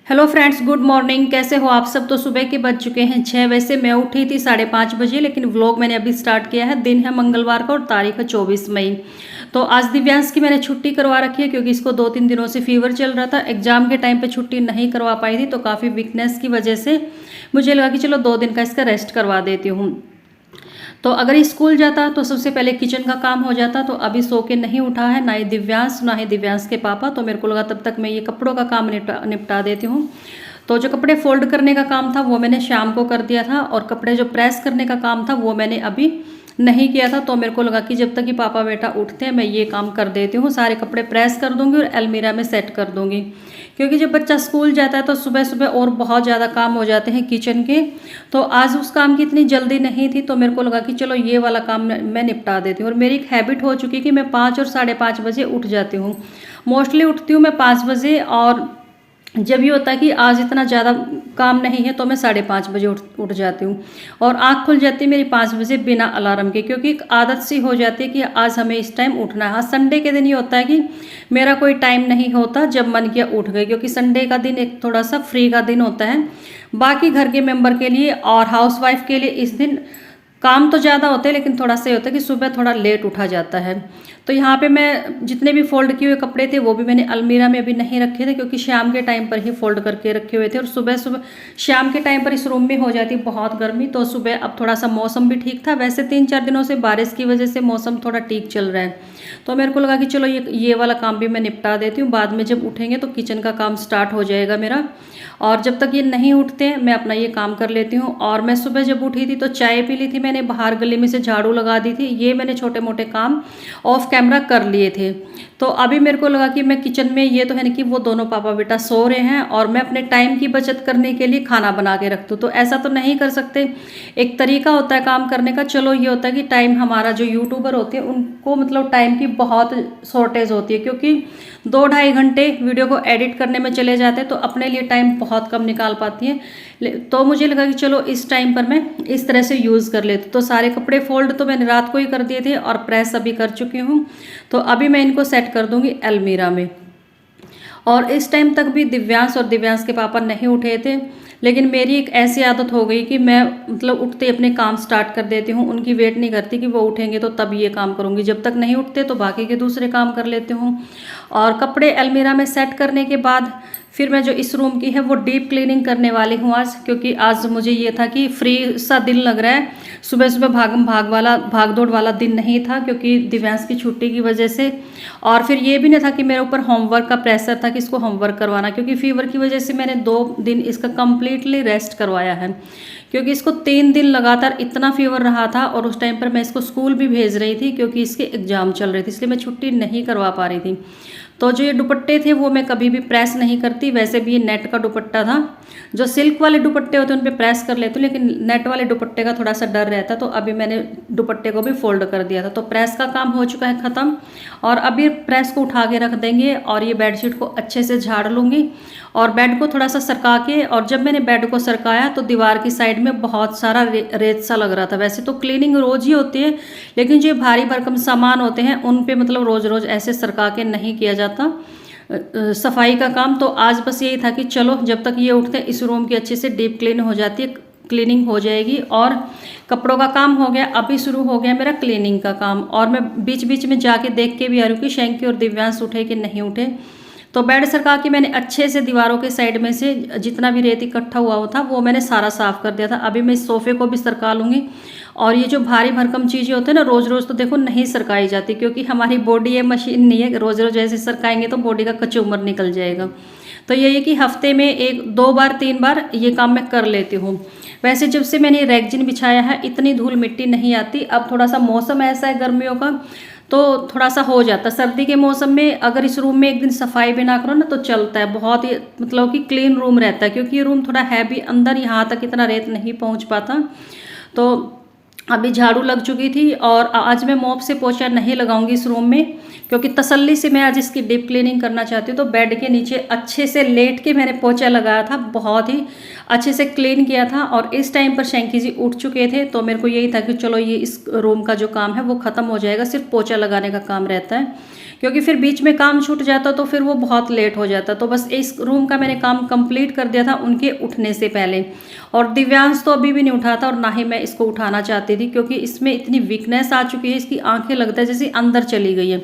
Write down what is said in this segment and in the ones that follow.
Hello friends, good morning. कैसे हो आप सब? तो सुबह के बज चुके हैं 6। वैसे मैं उठी थी 5:30 बजे, लेकिन व्लॉग मैंने अभी स्टार्ट किया है। दिन है मंगलवार का और तारीख है 24 मई। तो आज दिव्यांश की मैंने छुट्टी करवा रखी है क्योंकि इसको 2-3 दिनों से फीवर चल रहा था। एग्जाम के टाइम पे छुट्टी नहीं करवा पाई थी तो काफ़ी वीकनेस की वजह से मुझे लगा कि चलो 2 दिन का इसका रेस्ट करवा देती हूँ। तो अगर स्कूल जाता तो सबसे पहले किचन का काम हो जाता। तो अभी सो के नहीं उठा है, ना ही दिव्यांश ना ही दिव्यांश के पापा। तो मेरे को लगा तब तक मैं ये कपड़ों का काम निपटा देती हूँ। तो जो कपड़े फोल्ड करने का काम था वो मैंने शाम को कर दिया था, और कपड़े जो प्रेस करने का काम था वो मैंने अभी नहीं किया था। तो मेरे को लगा कि जब तक कि पापा बेटा उठते हैं मैं ये काम कर देती हूँ। सारे कपड़े प्रेस कर दूंगी और अलमीरा में सेट कर दूंगी, क्योंकि जब बच्चा स्कूल जाता है तो सुबह सुबह और बहुत ज़्यादा काम हो जाते हैं किचन के। तो आज उस काम की इतनी जल्दी नहीं थी तो मेरे को लगा कि चलो ये वाला काम मैं निपटा देती हूँ। और मेरी एक हैबिट हो चुकी है कि मैं 5 और 5:30 बजे उठ जाती हूँ। मोस्टली उठती हूँ मैं 5 बजे, और जब ये होता है कि आज इतना ज़्यादा काम नहीं है तो मैं 5:30 बजे उठ जाती हूँ। और आँख खुल जाती है मेरी 5 बजे बिना अलार्म के, क्योंकि एक आदत सी हो जाती है कि आज हमें इस टाइम उठना है। हाँ, संडे के दिन ये होता है कि मेरा कोई टाइम नहीं होता, जब मन किया उठ गए, क्योंकि संडे का दिन एक थोड़ा सा फ्री का दिन होता है बाकी घर के मेंबर के लिए और हाउसवाइफ के लिए। इस दिन काम तो ज़्यादा होते हैं लेकिन थोड़ा सा होता है कि सुबह थोड़ा लेट उठा जाता है। तो यहाँ पे मैं जितने भी फोल्ड किए हुए कपड़े थे वो भी मैंने अलमीरा में अभी नहीं रखे थे, क्योंकि शाम के टाइम पर ही फोल्ड करके रखे हुए थे। और सुबह सुबह शाम के टाइम पर इस रूम में हो जाती बहुत गर्मी, तो सुबह अब थोड़ा सा मौसम भी ठीक था। वैसे 3-4 दिनों से बारिश की वजह से मौसम थोड़ा ठीक चल रहा है। तो मेरे को लगा कि चलो ये वाला काम भी मैं निपटा देती हूँ, बाद में जब उठेंगे तो किचन का काम स्टार्ट हो जाएगा मेरा। और जब तक ये नहीं उठते मैं अपना ये काम कर लेती हूँ। और मैं सुबह जब उठी थी तो चाय पी ली थी मैंने, बाहर गली में से झाड़ू लगा दी थी। ये मैंने छोटे मोटे काम ऑफ कैमरा कर लिए थे। तो अभी मेरे को लगा कि मैं किचन में, ये तो है ना कि वो दोनों पापा बेटा सो रहे हैं और मैं अपने टाइम की बचत करने के लिए खाना बना के रख दूँ। तो ऐसा तो नहीं कर सकते, एक तरीका होता है काम करने का। चलो ये होता है कि टाइम, हमारा जो यूट्यूबर होते हैं उनको मतलब टाइम की बहुत शॉर्टेज होती है, क्योंकि 2-2.5 घंटे वीडियो को एडिट करने में चले जाते हैं तो अपने लिए टाइम बहुत कम निकाल पाती है। तो मुझे लगा कि चलो इस टाइम पर मैं इस तरह से यूज़ कर लेती। तो सारे कपड़े फोल्ड तो मैंने रात को ही कर दिए थे और प्रेस अभी कर चुकी हूँ। तो अभी मैं इनको सेट कर दूँगी अलमीरा में। और इस टाइम तक भी दिव्यांश और दिव्यांश के पापा नहीं उठे थे, लेकिन मेरी एक ऐसी आदत हो गई कि मैं मतलब उठते अपने काम स्टार्ट कर देती हूँ। उनकी वेट नहीं करती कि वो उठेंगे तो तब ये काम करूँगी, जब तक नहीं उठते तो बाकी के दूसरे काम कर लेती हूँ। और कपड़े अलमीरा में सेट करने के बाद फिर मैं जो इस रूम की है वो डीप क्लीनिंग करने वाली हूँ आज, क्योंकि आज मुझे ये था कि फ्री सा दिन लग रहा है। सुबह सुबह भाग दौड़ वाला दिन नहीं था, क्योंकि दिव्यांश की छुट्टी की वजह से। और फिर ये भी नहीं था कि मेरे ऊपर होमवर्क का प्रेशर था कि इसको होमवर्क करवाना, क्योंकि फीवर की वजह से मैंने 2 दिन इसका कम्प्लीटली रेस्ट करवाया है। क्योंकि इसको 3 दिन लगातार इतना फीवर रहा था, और उस टाइम पर मैं इसको स्कूल भी भेज रही थी क्योंकि इसके एग्ज़ाम चल रहे थे, इसलिए मैं छुट्टी नहीं करवा पा रही थी। तो जो ये दुपट्टे थे वो मैं कभी भी प्रेस नहीं करती। वैसे भी ये नेट का दुपट्टा था। जो सिल्क वाले दुपट्टे होते हैं उन पे प्रेस कर लेती हूँ, लेकिन नेट वाले दुपट्टे का थोड़ा सा डर रहता। तो अभी मैंने दुपट्टे को भी फोल्ड कर दिया था। तो प्रेस का काम हो चुका है ख़त्म, और अभी प्रेस को उठा के रख देंगे और ये बेडशीट को अच्छे से झाड़ लूँगी और बेड को थोड़ा सा सरका के। और जब मैंने बेड को सरकाया तो दीवार की साइड में बहुत सारा रेत सा लग रहा था। वैसे तो क्लीनिंग रोज़ ही होती है, लेकिन जो भारी भरकम सामान होते हैं उन पे मतलब रोज़ रोज़ ऐसे सरका के नहीं किया जाता सफाई का काम। तो आज बस यही था कि चलो जब तक ये उठते इस रूम की अच्छे से डीप क्लीन हो जाती है, क्लीनिंग हो जाएगी। और कपड़ों का काम हो गया, अभी शुरू हो गया मेरा क्लीनिंग का काम। और मैं बीच बीच में जाके देख के भी आ रही हूँ कि शैंकी और दिव्यांश उठे कि नहीं उठे। तो बेड सरका के मैंने अच्छे से दीवारों के साइड में से जितना भी रेत इकट्ठा हुआ था वो मैंने सारा साफ कर दिया था। अभी मैं इस सोफे को भी सरका लूँगी। और ये जो भारी भरकम चीज़ें होती है ना, रोज़ रोज़ तो देखो नहीं सरकाई जाती, क्योंकि हमारी बॉडी ये मशीन नहीं है, रोज़ रोज़ ऐसे सरकाएंगे तो बॉडी का कचूमर निकल जाएगा। तो ये है कि हफ्ते में 1-2 बार 3 बार ये काम मैं कर लेती हूँ। वैसे जब से मैंने रेगजिन बिछाया है इतनी धूल मिट्टी नहीं आती। अब थोड़ा सा मौसम ऐसा है गर्मियों का तो थोड़ा सा हो जाता। सर्दी के मौसम में अगर इस रूम में एक दिन सफाई भी ना करो ना तो चलता है, बहुत ही मतलब कि क्लीन रूम रहता है, क्योंकि ये रूम थोड़ा है भी अंदर, यहाँ तक इतना रेत नहीं पहुँच पाता। तो अभी झाड़ू लग चुकी थी और आज मैं मॉप से पोछा नहीं लगाऊंगी इस रूम में, क्योंकि तसल्ली से मैं आज इसकी डीप क्लीनिंग करना चाहती हूँ। तो बेड के नीचे अच्छे से लेट के मैंने पोछा लगाया था, बहुत ही अच्छे से क्लीन किया था। और इस टाइम पर शैंकी जी उठ चुके थे, तो मेरे को यही था कि चलो ये इस रूम का जो काम है वो ख़त्म हो जाएगा, सिर्फ पोछा लगाने का काम रहता है, क्योंकि फिर बीच में काम छूट जाता तो फिर वो बहुत लेट हो जाता। तो बस इस रूम का मैंने काम कंप्लीट कर दिया था उनके उठने से पहले। और दिव्यांश तो अभी भी नहीं उठा था और ना ही मैं इसको उठाना चाहती थी, क्योंकि इसमें इतनी वीकनेस आ चुकी है, इसकी आंखें लगता है जैसे अंदर चली गई है,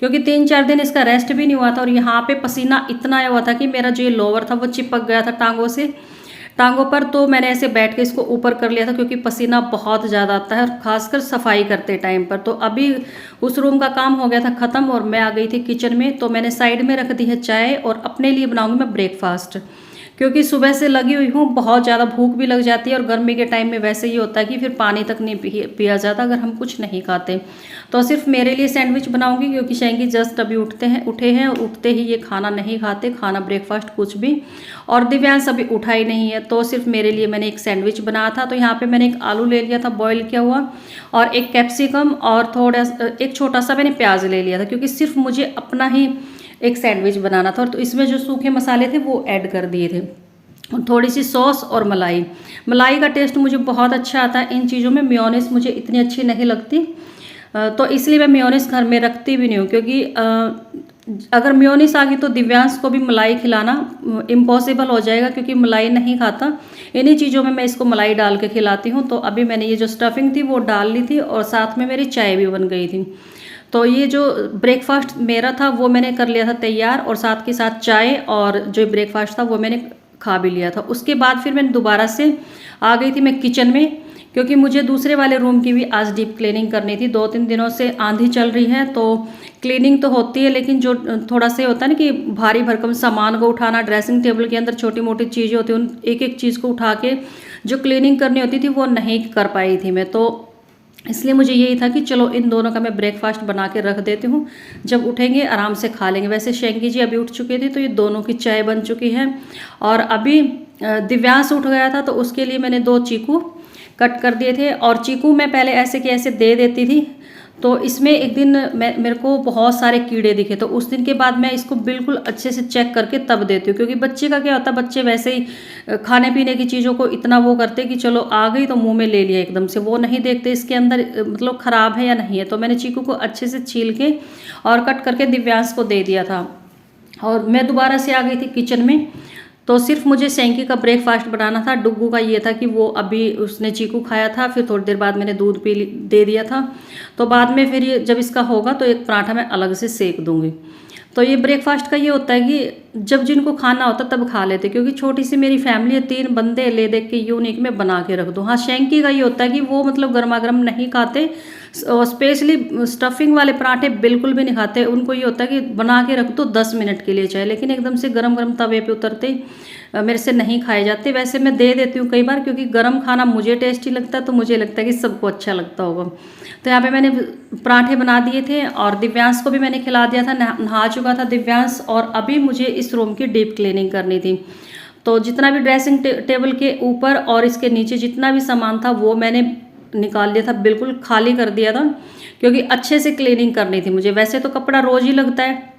क्योंकि 3-4 दिन इसका रेस्ट भी नहीं हुआ था। और यहाँ पे पसीना इतना आया हुआ था कि मेरा जो ये लोअर था वो चिपक गया था टांगों पर। तो मैंने ऐसे बैठ के इसको ऊपर कर लिया था, क्योंकि पसीना बहुत ज़्यादा आता है, खासकर सफाई करते टाइम पर। तो अभी उस रूम का काम हो गया था ख़त्म और मैं आ गई थी किचन में। तो मैंने साइड में रख दी है चाय और अपने लिए बनाऊंगी मैं ब्रेकफास्ट, क्योंकि सुबह से लगी हुई हूँ, बहुत ज़्यादा भूख भी लग जाती है। और गर्मी के टाइम में वैसे ही होता है कि फिर पानी तक नहीं पिया जाता अगर हम कुछ नहीं खाते। तो सिर्फ मेरे लिए सैंडविच बनाऊंगी, क्योंकि शैंकी जस्ट अभी उठे हैं और उठते ही ये खाना नहीं खाते, खाना ब्रेकफास्ट कुछ भी। और दिव्यांश अभी उठा ही नहीं है, तो सिर्फ मेरे लिए मैंने एक सैंडविच बनाया था। तो यहाँ पर मैंने एक आलू ले लिया था बॉयल किया हुआ, और एक कैप्सिकम और एक छोटा सा मैंने प्याज ले लिया था, क्योंकि सिर्फ मुझे अपना ही एक सैंडविच बनाना था। और तो इसमें जो सूखे मसाले थे वो ऐड कर दिए थे, और थोड़ी सी सॉस और मलाई का टेस्ट मुझे बहुत अच्छा आता है इन चीज़ों में। मेयोनीज मुझे इतनी अच्छी नहीं लगती, तो इसलिए मैं मेयोनीज घर में रखती भी नहीं हूँ, क्योंकि अगर मेयोनीज आ गई तो दिव्यांश को भी मलाई खिलाना इम्पॉसिबल हो जाएगा, क्योंकि मलाई नहीं खाता। इन्हीं चीज़ों में मैं इसको मलाई डाल के खिलाती हूँ। तो अभी मैंने ये जो स्टफिंग थी वो डाल ली थी, और साथ में मेरी चाय भी बन गई थी। तो ये जो ब्रेकफास्ट मेरा था वो मैंने कर लिया था तैयार, और साथ के साथ चाय और जो ब्रेकफास्ट था वो मैंने खा भी लिया था। उसके बाद फिर मैं दोबारा से आ गई थी मैं किचन में, क्योंकि मुझे दूसरे वाले रूम की भी आज डीप क्लीनिंग करनी थी। 2-3 दिनों से आंधी चल रही है, तो क्लीनिंग तो होती है, लेकिन जो थोड़ा सा होता है ना कि भारी भरकम सामान को उठाना, ड्रेसिंग टेबल के अंदर छोटी मोटी चीज़ें होती हैं, उन एक एक चीज़ को उठा के जो क्लीनिंग करनी होती थी वो नहीं कर पाई थी मैं। तो इसलिए मुझे यही था कि चलो इन दोनों का मैं ब्रेकफास्ट बना के रख देती हूँ, जब उठेंगे आराम से खा लेंगे। वैसे शैंकी जी अभी उठ चुके थे, तो ये दोनों की चाय बन चुकी है। और अभी दिव्यांश उठ गया था, तो उसके लिए मैंने 2 चीकू कट कर दिए थे। और चीकू मैं पहले ऐसे कि ऐसे दे देती थी, तो इसमें एक दिन मेरे को बहुत सारे कीड़े दिखे, तो उस दिन के बाद मैं इसको बिल्कुल अच्छे से चेक करके तब देती हूँ। क्योंकि बच्चे का क्या होता है, बच्चे वैसे ही खाने पीने की चीज़ों को इतना वो करते कि चलो आ गई तो मुंह में ले लिया एकदम से, वो नहीं देखते इसके अंदर मतलब ख़राब है या नहीं है। तो मैंने चीकू को अच्छे से छील के और कट करके दिव्यांश को दे दिया था, और मैं दोबारा से आ गई थी किचन में। तो सिर्फ मुझे शैंकी का ब्रेकफास्ट बनाना था। डुग्गू का ये था कि वो अभी उसने चीकू खाया था, फिर थोड़ी देर बाद मैंने दूध दे दिया था। तो बाद में फिर ये जब इसका होगा तो एक पराठा मैं अलग से सेक दूंगी। तो ये ब्रेकफास्ट का ये होता है कि जब जिनको खाना होता तब खा लेते, क्योंकि छोटी सी मेरी फैमिली है, 3 बंदे ले देख के यूनिक में बना के रख दूँ। हाँ, शैंकी का ये होता है कि वो मतलब गर्मा गर्म नहीं खाते, और स्पेशली स्टफिंग वाले पराठे बिल्कुल भी नहीं खाते। उनको ये होता है कि बना के रख दो 10 मिनट के लिए चाहे, लेकिन एकदम से गरम गरम तवे पे उतरते मेरे से नहीं खाए जाते। वैसे मैं दे देती हूँ कई बार, क्योंकि गरम खाना मुझे टेस्टी लगता है, तो मुझे लगता है कि सबको अच्छा लगता होगा। तो यहाँ पे मैंने पराठे बना दिए थे, और दिव्यांश को भी मैंने खिला दिया था। नहा चुका था दिव्यांश, और अभी मुझे इस रूम की डीप क्लीनिंग करनी थी। तो जितना भी ड्रेसिंग टेबल के ऊपर और इसके नीचे जितना भी सामान था वो मैंने निकाल लिया था, बिल्कुल खाली कर दिया था, क्योंकि अच्छे से क्लीनिंग करनी थी मुझे। वैसे तो कपड़ा रोज़ ही लगता है,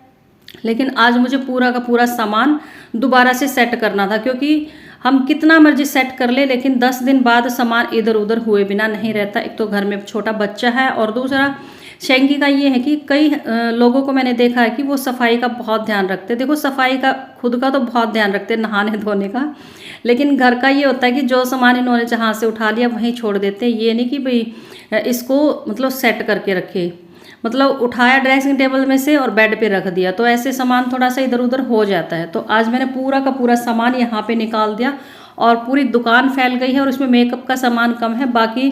लेकिन आज मुझे पूरा का पूरा सामान दोबारा से सेट करना था, क्योंकि हम कितना मर्जी सेट कर ले, लेकिन 10 दिन बाद सामान इधर उधर हुए बिना नहीं रहता। एक तो घर में छोटा बच्चा है, और दूसरा शैंकी का ये है कि कई लोगों को मैंने देखा है कि वो सफाई का बहुत ध्यान रखते। देखो, सफाई का खुद का तो बहुत ध्यान रखते, नहाने धोने का, लेकिन घर का ये होता है कि जो सामान इन्होंने जहाँ से उठा लिया वहीं छोड़ देते हैं। ये नहीं कि भाई इसको मतलब सेट करके रखे, मतलब उठाया ड्रेसिंग टेबल में से और बेड पे रख दिया, तो ऐसे सामान थोड़ा सा इधर उधर हो जाता है। तो आज मैंने पूरा का पूरा सामान यहाँ पे निकाल दिया, और पूरी दुकान फैल गई है, और उसमें मेकअप का सामान कम है, बाकी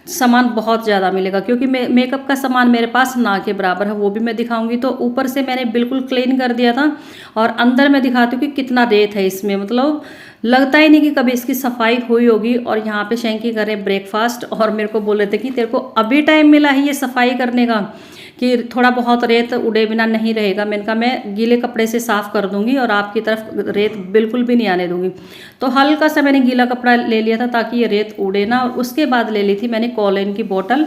सामान बहुत ज़्यादा मिलेगा, क्योंकि मेकअप का सामान मेरे पास ना के बराबर है, वो भी मैं दिखाऊंगी। तो ऊपर से मैंने बिल्कुल क्लीन कर दिया था, और अंदर मैं दिखाती हूँ कि कितना रेत है इसमें, मतलब लगता ही नहीं कि कभी इसकी सफाई हुई होगी। और यहाँ पे शैंकी कर रहे ब्रेकफास्ट, और मेरे को बोल रहे थे कि तेरे को अभी टाइम मिला है ये सफाई करने का, कि थोड़ा बहुत रेत उड़े बिना नहीं रहेगा। मैंने कहा मैं गीले कपड़े से साफ़ कर दूंगी और आपकी तरफ रेत बिल्कुल भी नहीं आने दूंगी। तो हल्का सा मैंने गीला कपड़ा ले लिया था ताकि ये रेत उड़े ना। और उसके बाद ले ली थी मैंने कॉलिन की बोतल,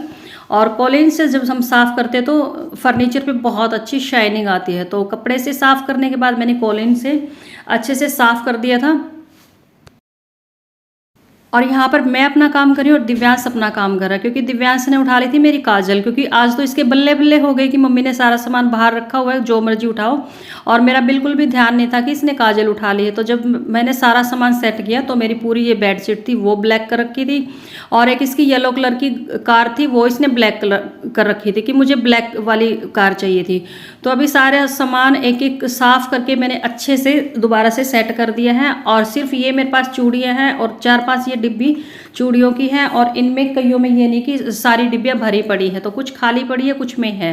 और कॉलिन से जब हम साफ़ करते हैं तो फर्नीचर पे बहुत अच्छी शाइनिंग आती है। तो कपड़े से साफ़ करने के बाद मैंने कॉलिन से अच्छे से साफ़ कर दिया था। और यहाँ पर मैं अपना काम कर रही हूँ और दिव्यांश अपना काम कर रहा है, क्योंकि दिव्यांश ने उठा ली थी मेरी काजल, क्योंकि आज तो इसके बल्ले बल्ले हो गए कि मम्मी ने सारा सामान बाहर रखा हुआ है, जो मर्जी उठाओ। और मेरा बिल्कुल भी ध्यान नहीं था कि इसने काजल उठा ली है। तो जब मैंने सारा सामान सेट किया तो मेरी पूरी ये बेडशीट थी वो ब्लैक कर रखी थी, और एक इसकी येलो कलर की कार थी वो इसने ब्लैक कलर कर रखी थी कि मुझे ब्लैक वाली कार चाहिए थी। तो अभी सारे सामान एक एक साफ़ करके मैंने अच्छे से दोबारा से सेट कर दिया है। और सिर्फ ये मेरे पास चूड़ियाँ हैं और 4-5 ये डिब्बी चूड़ियों की हैं, और इनमें कईयों में ये नहीं कि सारी डिब्बियाँ भरी पड़ी है, तो कुछ खाली पड़ी है, कुछ में है,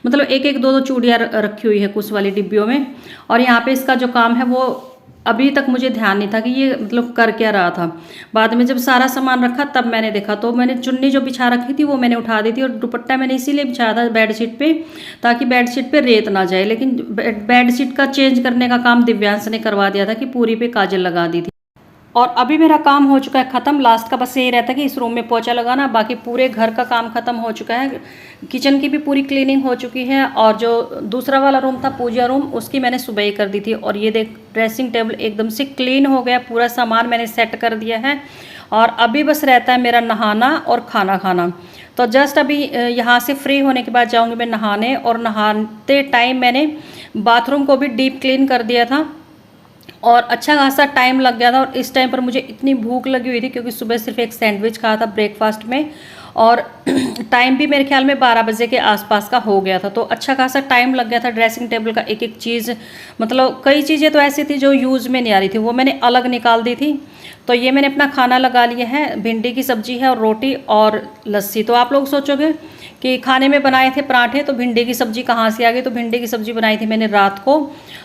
मतलब एक एक दो दो चूड़ियाँ रखी हुई है कुछ वाली डिब्बियों में। और यहाँ पे इसका जो काम है वो अभी तक मुझे ध्यान नहीं था कि ये मतलब कर क्या रहा था। बाद में जब सारा सामान रखा तब मैंने देखा, तो मैंने चुन्नी जो बिछा रखी थी वो मैंने उठा दी थी, और दुपट्टा मैंने इसीलिए बिछाया था बेडशीट पे ताकि बेडशीट पे रेत ना जाए। लेकिन बेडशीट का चेंज करने का काम दिव्यांश ने करवा दिया था कि पूरी पे काजल लगा दी थी। और अभी मेरा काम हो चुका है ख़त्म। लास्ट का बस यही रहता है कि इस रूम में पोछा लगाना, बाकी पूरे घर का काम ख़त्म हो चुका है। किचन की भी पूरी क्लीनिंग हो चुकी है, और जो दूसरा वाला रूम था पूजा रूम उसकी मैंने सुबह ही कर दी थी। और ये देख ड्रेसिंग टेबल एकदम से क्लीन हो गया, पूरा सामान मैंने सेट कर दिया है। और अभी बस रहता है मेरा नहाना और खाना खाना। तो जस्ट अभी यहाँ से फ्री होने के बाद जाऊँगी मैं नहाने, और नहाते टाइम मैंने बाथरूम को भी डीप क्लीन कर दिया था, और अच्छा खासा टाइम लग गया था। और इस टाइम पर मुझे इतनी भूख लगी हुई थी क्योंकि सुबह सिर्फ एक सैंडविच खाया था ब्रेकफास्ट में, और टाइम भी मेरे ख्याल में 12 बजे के आसपास का हो गया था। तो अच्छा खासा टाइम लग गया था। ड्रेसिंग टेबल का एक एक चीज़, मतलब कई चीज़ें तो ऐसी थी जो यूज़ में नहीं आ रही थी, वो मैंने अलग निकाल दी थी। तो ये मैंने अपना खाना लगा लिया है, भिंडी की सब्जी है और रोटी और लस्सी। तो आप लोग सोचोगे कि खाने में बनाए थे पराठे, तो भिंडी की सब्जी कहाँ से आ गई? तो भिंडी की सब्जी बनाई थी मैंने रात को,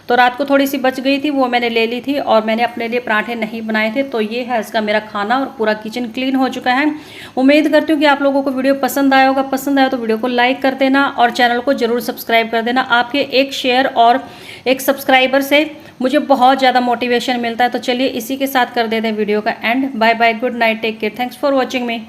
तो रात को थोड़ी सी बच गई थी वो मैंने ले ली थी, और मैंने अपने लिए पराठे नहीं बनाए थे। तो ये है इसका मेरा खाना, और पूरा किचन क्लीन हो चुका है। उम्मीद करती हूँ कि आप लोगों को वीडियो पसंद आया होगा। पसंद आया तो वीडियो को लाइक कर देना और चैनल को ज़रूर सब्सक्राइब कर देना। आपके एक शेयर और एक सब्सक्राइबर से मुझे बहुत ज़्यादा मोटिवेशन मिलता है। तो चलिए इसी के साथ कर देते हैं वीडियो का end. Bye bye, good night, take care, thanks for watching me.